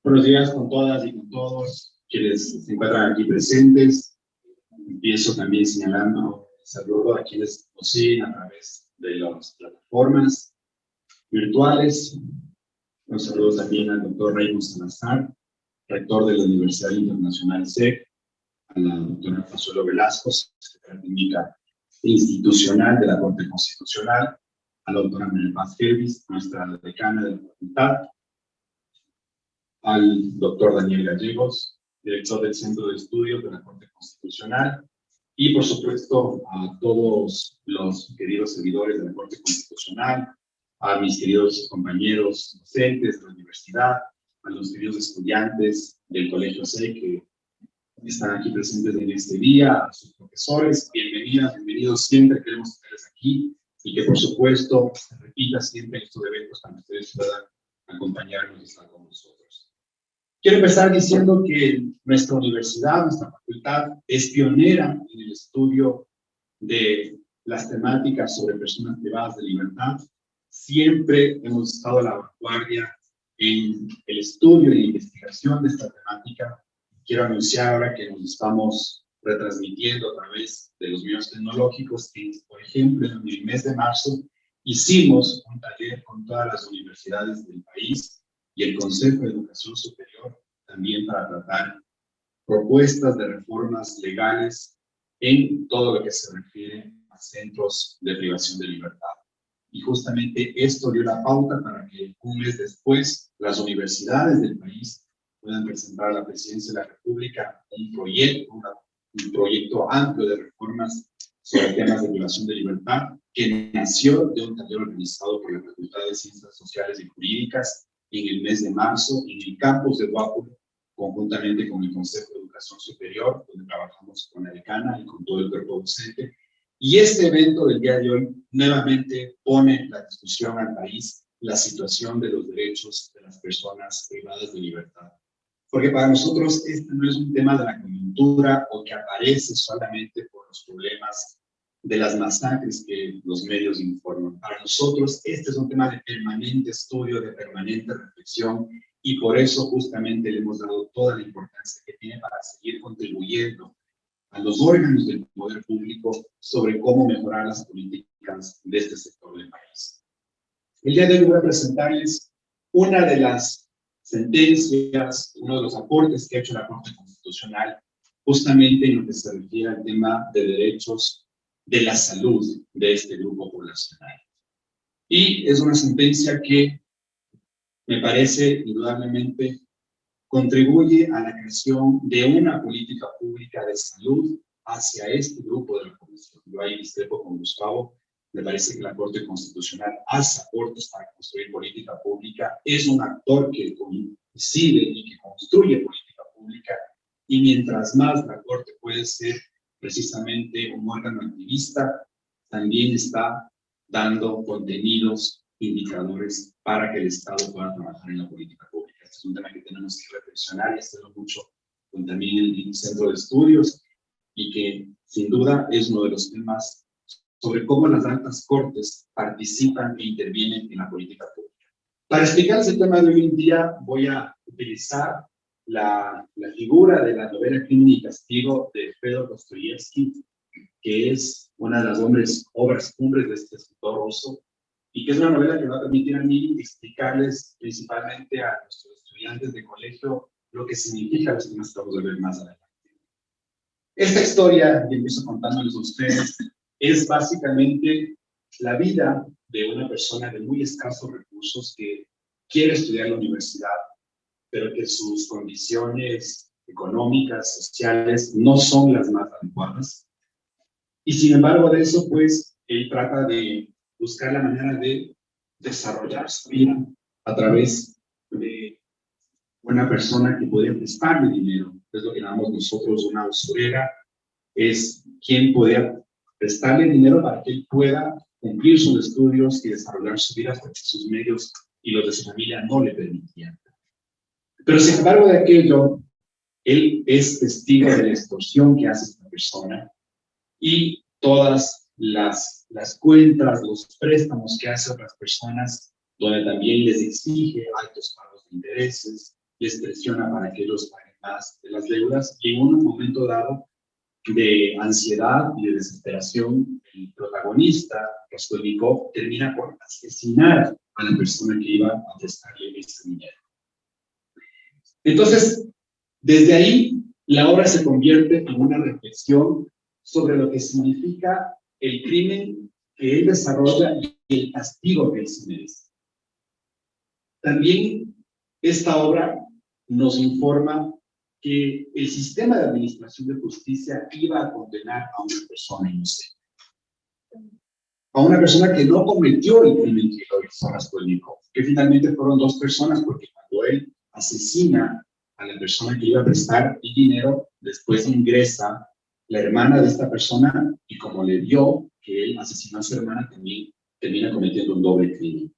Buenos días con todas y con todos quienes se encuentran aquí presentes. Empiezo también señalando el saludo a quienes nos siguen a través de las plataformas virtuales. Un saludo también al doctor Raymond Salazar, rector de la Universidad Internacional SEC, a la doctora Consuelo Velasco, secretaria técnica institucional de la Corte Constitucional, a la doctora María Paz Helvis, nuestra decana de la facultad, al doctor Daniel Gallegos, director del Centro de Estudios de la Corte Constitucional, y por supuesto a todos los queridos servidores de la Corte Constitucional, a mis queridos compañeros docentes de la universidad, a los queridos estudiantes del Colegio SEC que están aquí presentes en este día, a sus profesores, bienvenidos siempre, queremos tenerles aquí, y que por supuesto se repita siempre en estos eventos para que ustedes puedan acompañarnos y estar con nosotros. Quiero empezar diciendo que nuestra universidad, nuestra facultad, es pionera en el estudio de las temáticas sobre personas privadas de libertad. Siempre hemos estado a la vanguardia en el estudio y la investigación de esta temática. Quiero anunciar ahora que nos estamos retransmitiendo a través de los medios tecnológicos, que, por ejemplo, en el mes de marzo hicimos un taller con todas las universidades del país y el Consejo de Educación Superior, también para tratar propuestas de reformas legales en todo lo que se refiere a centros de privación de libertad. Y justamente esto dio la pauta para que un mes después las universidades del país puedan presentar a la Presidencia de la República un proyecto amplio de reformas sobre temas de privación de libertad que nació de un taller organizado por la Facultad de Ciencias Sociales y Jurídicas en el mes de marzo en el campus de Guapo, conjuntamente con el Consejo de Educación Superior, donde trabajamos con la decana y con todo el cuerpo docente. Y este evento del día de hoy nuevamente pone en la discusión al país la situación de los derechos de las personas privadas de libertad. Porque para nosotros este no es un tema de la coyuntura o que aparece solamente por los problemas de las masacres que los medios informan. Para nosotros este es un tema de permanente estudio, de permanente reflexión, y por eso justamente le hemos dado toda la importancia que tiene para seguir contribuyendo a los órganos del poder público sobre cómo mejorar las políticas de este sector del país. El día de hoy voy a presentarles una de las sentencias, uno de los aportes que ha hecho la Corte Constitucional justamente en lo que se refiere al tema de derechos de la salud de este grupo poblacional. Y es una sentencia que me parece indudablemente contribuye a la creación de una política pública de salud hacia este grupo de la población. Yo ahí discrepo con Gustavo, me parece que la Corte Constitucional hace aportes para construir política pública, es un actor que coincide y que construye política pública, y mientras más la Corte puede ser precisamente un órgano activista, también está dando contenidos, indicadores para que el Estado pueda trabajar en la política pública. Este es un tema que tenemos que reflexionar y hacerlo mucho con también el Centro de Estudios, y que sin duda es uno de los temas sobre cómo las altas cortes participan e intervienen en la política pública. Para explicar ese tema de hoy en día voy a utilizar la figura de la novela Crimen y Castigo de Fedor Dostoyevsky, que es una de las obras cumbres de este escritor ruso, y que es una novela que me va a permitir a mí explicarles principalmente a nuestros estudiantes de colegio lo que significa los temas que vamos a ver más adelante. Esta historia, que empiezo contándoles a ustedes, es básicamente la vida de una persona de muy escasos recursos que quiere estudiar en la universidad, pero que sus condiciones económicas, sociales, no son las más adecuadas. Y sin embargo de eso, pues, él trata de buscar la manera de desarrollar su vida a través de una persona que podría prestarle dinero. Es lo que llamamos nosotros una usurera, es quien podría prestarle dinero para que él pueda cumplir sus estudios y desarrollar su vida, porque sus medios y los de su familia no le permitían. Pero sin embargo de aquello, él es testigo de la extorsión que hace esta persona y todas las cuentas, los préstamos que hace a otras personas, donde también les exige altos pagos de intereses, les presiona para que ellos paguen más de las deudas, y en un momento dado de ansiedad y de desesperación, el protagonista, Raskolnikov, termina por asesinar a la persona que iba a prestarle ese dinero. Entonces, desde ahí, la obra se convierte en una reflexión sobre lo que significa el crimen que él desarrolla y el castigo que él se merece. También esta obra nos informa que el sistema de administración de justicia iba a condenar a una persona inocente, a una persona que no cometió el crimen que lo hizo Raskolnikov, que finalmente fueron dos personas, porque cuando él asesina a la persona que iba a prestar el dinero, después ingresa la hermana de esta persona, y como le vio que él asesinó a su hermana, también termina cometiendo un doble crimen.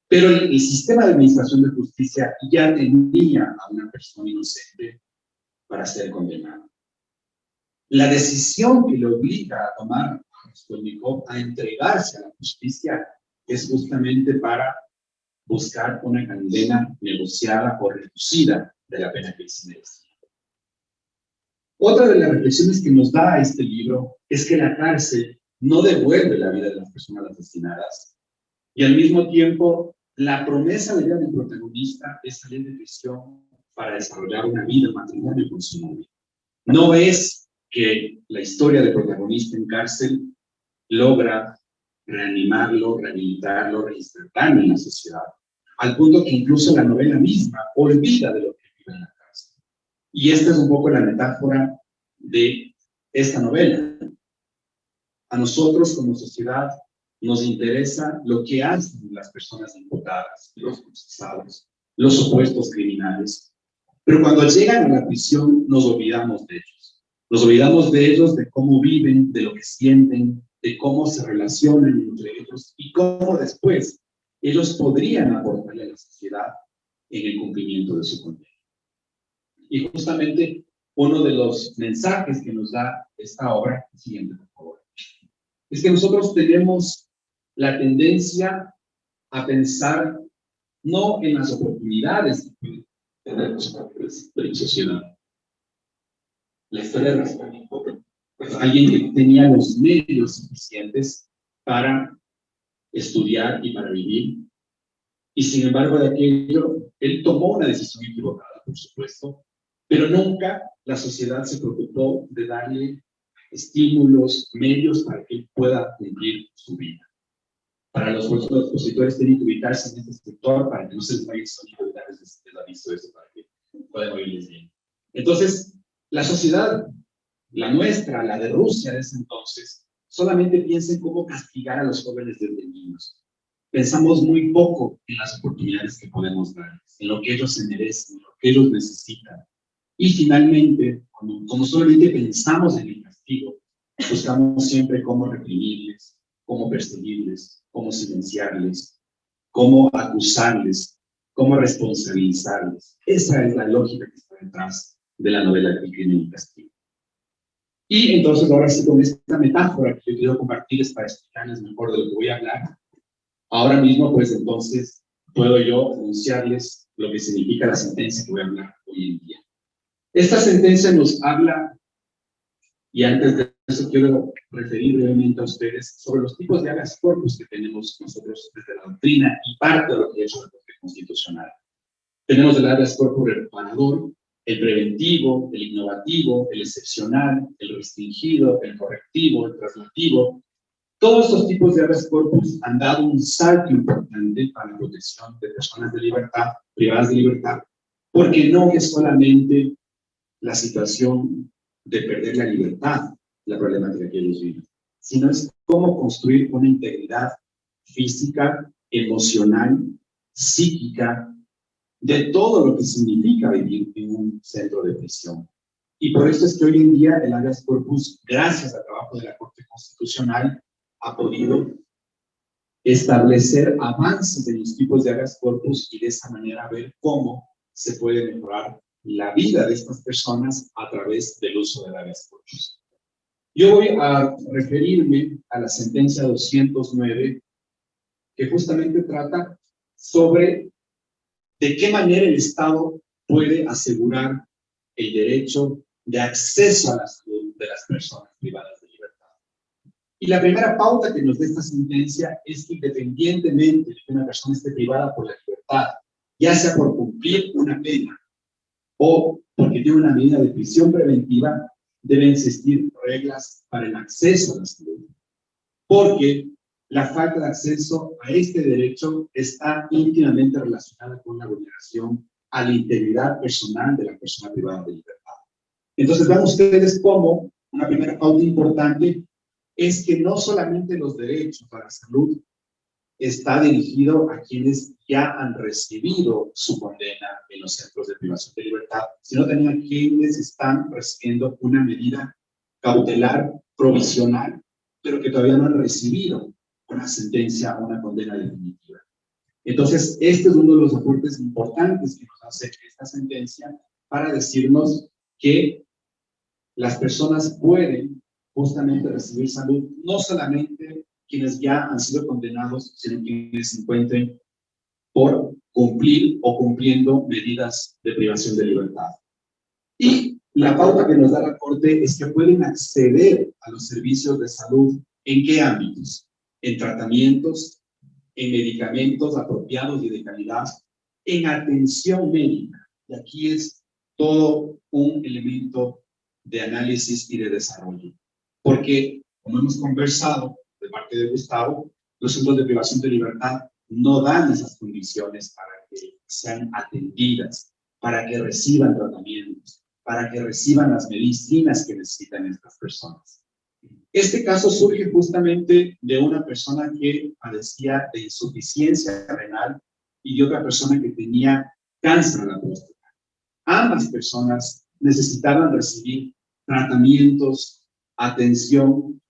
Pero el sistema de administración de justicia ya tenía a una persona inocente para ser condenada. La decisión que le obliga a tomar a Raskolnikov a entregarse a la justicia es justamente para buscar una condena negociada o reducida de la pena que se merece. Otra de las reflexiones que nos da este libro es que la cárcel no devuelve la vida de las personas asesinadas, y al mismo tiempo la promesa de vida del protagonista es salir de prisión para desarrollar una vida matrimonial con su novia. No es que la historia del protagonista en cárcel logra reanimarlo, rehabilitarlo, reinsertarlo en la sociedad, al punto que incluso la novela misma olvida de lo que vive en la cárcel. Y esta es un poco la metáfora de esta novela. A nosotros como sociedad nos interesa lo que hacen las personas imputadas, los procesados, los supuestos criminales, pero cuando llegan a la prisión nos olvidamos de ellos. Nos olvidamos de ellos, de cómo viven, de lo que sienten, de cómo se relacionan entre ellos y cómo después ellos podrían aportarle a la sociedad en el cumplimiento de su condena. Y justamente uno de los mensajes que nos da esta obra, siguiente por favor, es que nosotros tenemos la tendencia a pensar no en las oportunidades que tenemos en la sociedad. La historia de Raskolnikov, pues alguien que tenía los medios suficientes para estudiar y para vivir, y sin embargo de aquello, él tomó una decisión equivocada, por supuesto, pero nunca la sociedad se preocupó de darle estímulos, medios para que él pueda cumplir su vida. Para los opositores tienen que ubicarse en este sector para que no se les vaya el sonido de darles les aviso eso para que puedan oírles bien. Entonces, la sociedad, la nuestra, la de Rusia de ese entonces, solamente piensa en cómo castigar a los jóvenes desde niños. Pensamos muy poco en las oportunidades que podemos darles, en lo que ellos se merecen, en lo que ellos necesitan. Y finalmente, como solamente pensamos en el castigo, buscamos siempre cómo reprimirles, cómo perseguirles, cómo silenciarles, cómo acusarles, cómo responsabilizarles. Esa es la lógica que está detrás de la novela El crimen y el castigo. Y entonces ahora sí, con esta metáfora que yo quiero compartirles para explicarles mejor de lo que voy a hablar, ahora mismo pues entonces puedo yo anunciarles lo que significa la sentencia que voy a hablar hoy en día. Esta sentencia nos habla, y antes de eso quiero referir brevemente a ustedes sobre los tipos de habeas corpus que tenemos nosotros desde la doctrina y parte de lo que ha hecho la Corte Constitucional. Tenemos el habeas corpus reparador, el preventivo, el innovativo, el excepcional, el restringido, el correctivo, el traslativo. Todos estos tipos de habeas corpus han dado un salto importante para la protección de personas de libertad, privadas de libertad, porque no es solamente la situación de perder la libertad, la problemática que ellos viven, sino es cómo construir una integridad física, emocional, psíquica, de todo lo que significa vivir en un centro de prisión. Y por eso es que hoy en día el habeas corpus, gracias al trabajo de la Corte Constitucional, ha podido establecer avances en los tipos de habeas corpus y de esa manera ver cómo se puede mejorar la vida de estas personas a través del uso del habeas corpus. Yo voy a referirme a la sentencia 209, que justamente trata sobre de qué manera el Estado puede asegurar el derecho de acceso a la salud de las personas privadas de libertad. Y la primera pauta que nos da esta sentencia es que independientemente de que una persona esté privada por la libertad, ya sea por cumplir una pena o porque tiene una medida de prisión preventiva, deben existir reglas para el acceso a la salud. Porque la falta de acceso a este derecho está íntimamente relacionada con la vulneración a la integridad personal de la persona privada de libertad. Entonces, vean ustedes cómo una primera pauta importante es que no solamente los derechos a la salud está dirigido a quienes ya han recibido su condena en los centros de privación de libertad, sino también a quienes están recibiendo una medida cautelar provisional, pero que todavía no han recibido una sentencia o una condena definitiva. Entonces, este es uno de los aportes importantes que nos hace esta sentencia para decirnos que las personas pueden justamente recibir salud, no solamente quienes ya han sido condenados, sino quienes se encuentren por cumplir o cumpliendo medidas de privación de libertad. Y la pauta que nos da la Corte es que pueden acceder a los servicios de salud. ¿En qué ámbitos? En tratamientos, en medicamentos apropiados y de calidad, en atención médica. Y aquí es todo un elemento de análisis y de desarrollo. Porque, como hemos conversado de parte de Gustavo, los centros de privación de libertad no dan esas condiciones para que sean atendidas, para que reciban tratamientos, para que reciban las medicinas que necesitan estas personas. Este caso surge justamente de una persona que padecía de insuficiencia renal y de otra persona que tenía cáncer de la próstata. Ambas personas necesitaban recibir tratamientos, atención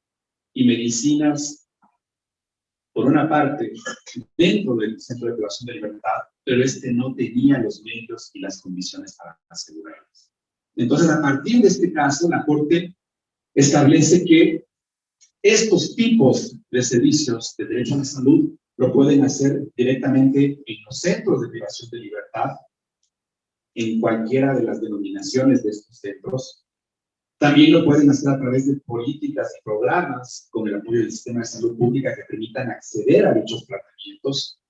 y medicinas, por una parte, dentro del Centro de Privación de Libertad, pero este no tenía los medios y las condiciones para asegurarlas. Entonces, a partir de este caso, la Corte establece que estos tipos de servicios de derecho a la salud lo pueden hacer directamente en los centros de privación de libertad, en cualquiera de las denominaciones de estos centros. También lo pueden hacer a través de políticas y programas con el apoyo del sistema de salud pública que permitan acceder a dichos tratamientos.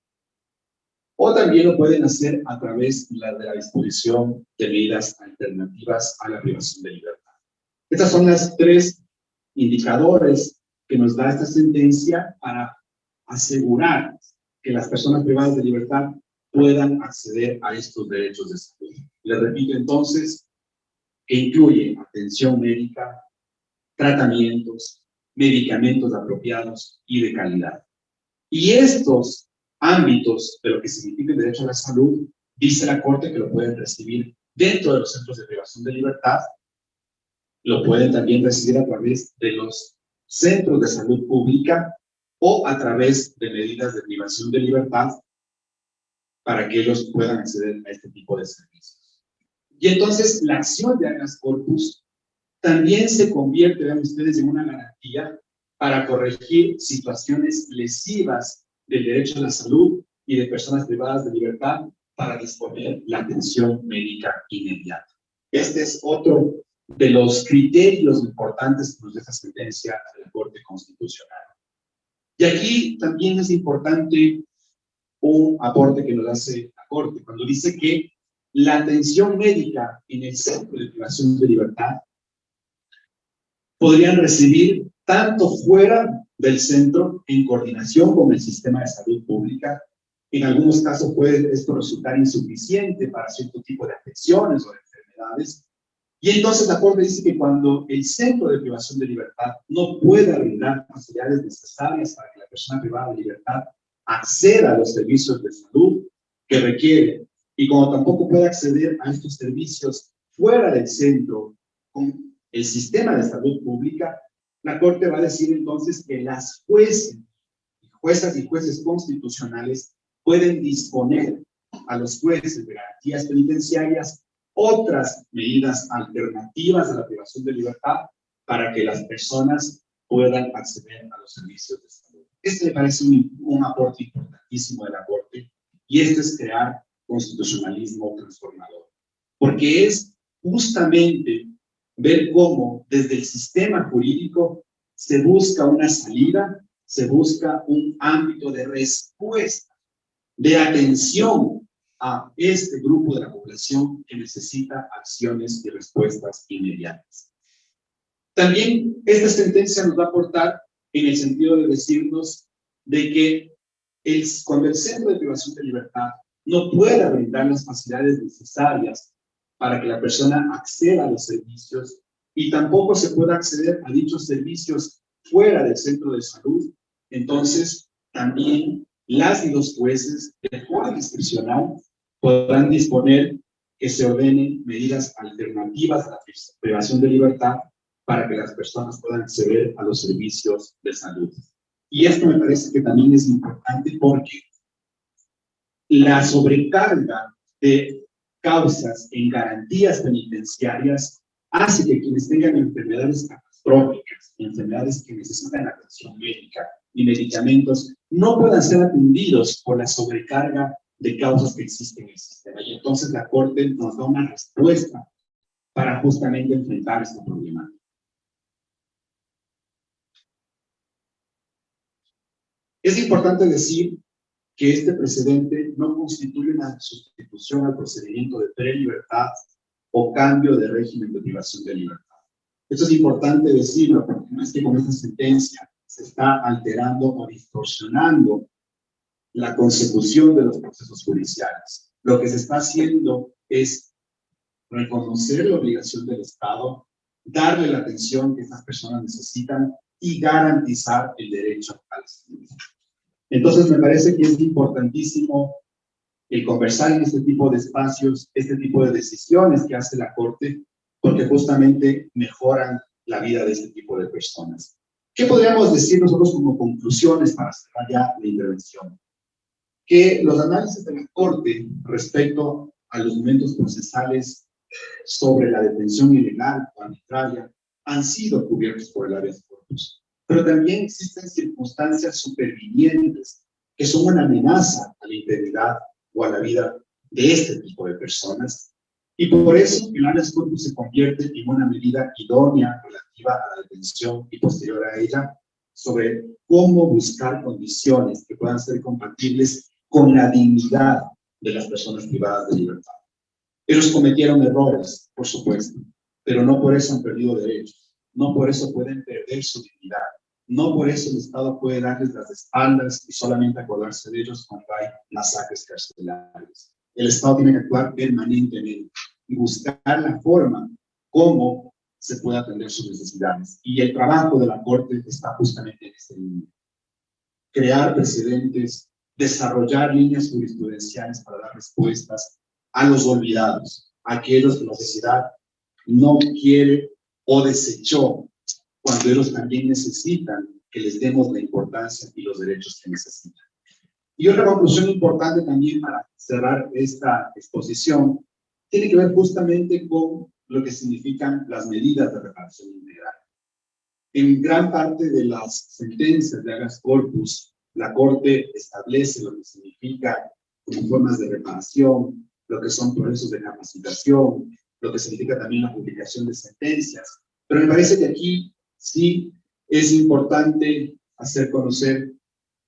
O también lo pueden hacer a través de la disposición de medidas alternativas a la privación de libertad. Estas son las tres indicadores que nos da esta sentencia para asegurar que las personas privadas de libertad puedan acceder a estos derechos de salud. Les repito entonces, que incluye atención médica, tratamientos, medicamentos apropiados y de calidad. Y estos ámbitos de lo que significa el derecho a la salud, dice la Corte que lo pueden recibir dentro de los centros de privación de libertad, lo pueden también recibir a través de los centros de salud pública o a través de medidas de privación de libertad para que ellos puedan acceder a este tipo de servicios. Y entonces la acción de habeas corpus también se convierte, vean ustedes, en una garantía para corregir situaciones lesivas del derecho a la salud y de personas privadas de libertad para disponer la atención médica inmediata. Este es otro de los criterios importantes que nos deja sentencia de la Corte Constitucional. Y aquí también es importante un aporte que nos hace la Corte, cuando dice que la atención médica en el centro de privación de libertad podrían recibir tanto fuera del centro en coordinación con el sistema de salud pública. En algunos casos puede esto resultar insuficiente para cierto tipo de afecciones o de enfermedades. Y entonces la Corte dice que cuando el centro de privación de libertad no pueda brindar facilidades necesarias para que la persona privada de libertad acceda a los servicios de salud que requiere, y como tampoco puede acceder a estos servicios fuera del centro con el sistema de salud pública, la Corte va a decir entonces que las juezas y jueces constitucionales pueden disponer a los jueces de garantías penitenciarias otras medidas alternativas a la privación de libertad para que las personas puedan acceder a los servicios de salud. Este me parece un aporte importantísimo de la Corte, y este es crear constitucionalismo transformador. porque es justamente ver cómo desde el sistema jurídico se busca una salida, se busca un ámbito de respuesta, de atención a este grupo de la población que necesita acciones y respuestas inmediatas. También esta sentencia nos va a aportar en el sentido de decirnos de que cuando el centro de privación de libertad no pueda brindar las facilidades necesarias para que la persona acceda a los servicios y tampoco se pueda acceder a dichos servicios fuera del centro de salud, entonces también las y los jueces de forma discrecional podrán disponer que se ordenen medidas alternativas a la privación de libertad para que las personas puedan acceder a los servicios de salud. Y esto me parece que también es importante porque la sobrecarga de causas en garantías penitenciarias hace que quienes tengan enfermedades catastróficas, enfermedades que necesitan atención médica y medicamentos, no puedan ser atendidos por la sobrecarga de causas que existen en el sistema. Y entonces la Corte nos da una respuesta para justamente enfrentar este problema. Es importante decir que este precedente no constituye una sustitución al procedimiento de prelibertad o cambio de régimen de privación de libertad. Esto es importante decirlo, porque no es que con esta sentencia se está alterando o distorsionando la consecución de los procesos judiciales. Lo que se está haciendo es reconocer la obligación del Estado, darle la atención que estas personas necesitan y garantizar el derecho a la salud. Entonces, me parece que es importantísimo el conversar en este tipo de espacios, este tipo de decisiones que hace la Corte, porque justamente mejoran la vida de este tipo de personas. ¿Qué podríamos decir nosotros como conclusiones para cerrar ya la intervención? Que los análisis de la Corte respecto a los momentos procesales sobre la detención ilegal o arbitraria han sido cubiertos por el habeas corpus. Pero también existen circunstancias supervinientes que son una amenaza a la integridad o a la vida de este tipo de personas. Y por eso el habeas corpus se convierte en una medida idónea relativa a la detención y posterior a ella sobre cómo buscar condiciones que puedan ser compatibles con la dignidad de las personas privadas de libertad. Ellos cometieron errores, por supuesto, pero no por eso han perdido derechos, no por eso pueden perder su dignidad, no por eso el Estado puede darles las espaldas y solamente acordarse de ellos cuando hay masacres carcelarios. El Estado tiene que actuar permanentemente y buscar la forma como se puede atender sus necesidades. Y el trabajo de la Corte está justamente en este línea. Crear precedentes, desarrollar líneas jurisprudenciales para dar respuestas a los olvidados, a aquellos que la sociedad no quiere o desechó, cuando ellos también necesitan que les demos la importancia y los derechos que necesitan. Y otra conclusión importante también para cerrar esta exposición tiene que ver justamente con lo que significan las medidas de reparación integral. En gran parte de las sentencias de habeas corpus, la Corte establece lo que significa como formas de reparación, lo que son procesos de capacitación, lo que significa también la publicación de sentencias. Pero me parece que aquí sí es importante hacer conocer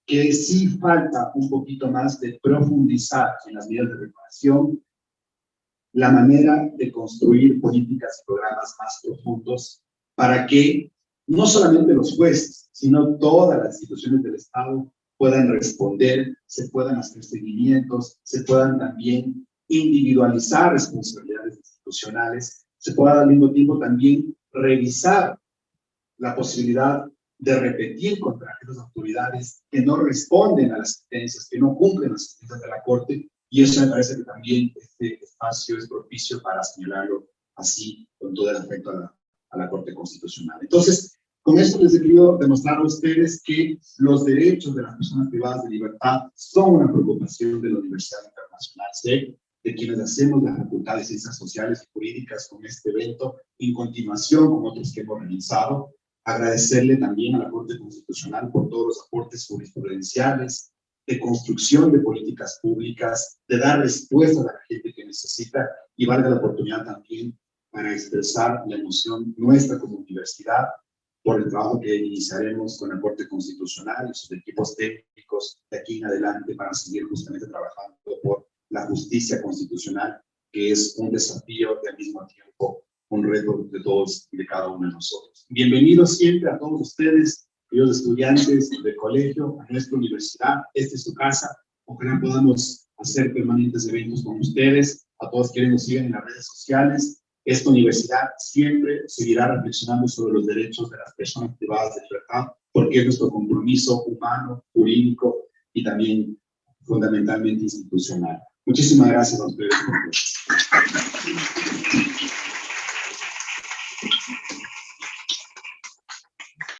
que sí falta un poquito más de profundizar en las medidas de reparación, la manera de construir políticas y programas más profundos para que no solamente los jueces, sino todas las instituciones del Estado puedan responder, se puedan hacer seguimientos, se puedan también individualizar responsabilidades institucionales, se pueda al mismo tiempo también revisar la posibilidad de repetir contra aquellas autoridades que no responden a las sentencias, que no cumplen las sentencias de la Corte, y eso me parece que también este espacio es propicio para señalarlo así, con todo el afecto a la Corte Constitucional. Entonces, con esto les he querido demostrar a ustedes que los derechos de las personas privadas de libertad son una preocupación de la Universidad Internacional SEC, de quienes hacemos la Facultad de Ciencias Sociales y Jurídicas con este evento, en continuación con otros que hemos realizado. Agradecerle también a la Corte Constitucional por todos los aportes jurisprudenciales, de construcción de políticas públicas, de dar respuestas a la gente que necesita, y valga la oportunidad también para expresar la emoción nuestra como universidad por el trabajo que iniciaremos con la Corte Constitucional y sus equipos técnicos de aquí en adelante para seguir justamente trabajando por la justicia constitucional, que es un desafío y al mismo tiempo un reto de todos y de cada uno de nosotros. Bienvenidos siempre a todos ustedes, queridos estudiantes del colegio, a nuestra universidad. Esta es su casa. Ojalá podamos hacer permanentes eventos con ustedes. A todos quienes nos siguen en las redes sociales. Esta universidad siempre seguirá reflexionando sobre los derechos de las personas privadas de libertad, porque es nuestro compromiso humano, jurídico y también fundamentalmente institucional. Muchísimas gracias a ustedes por todo.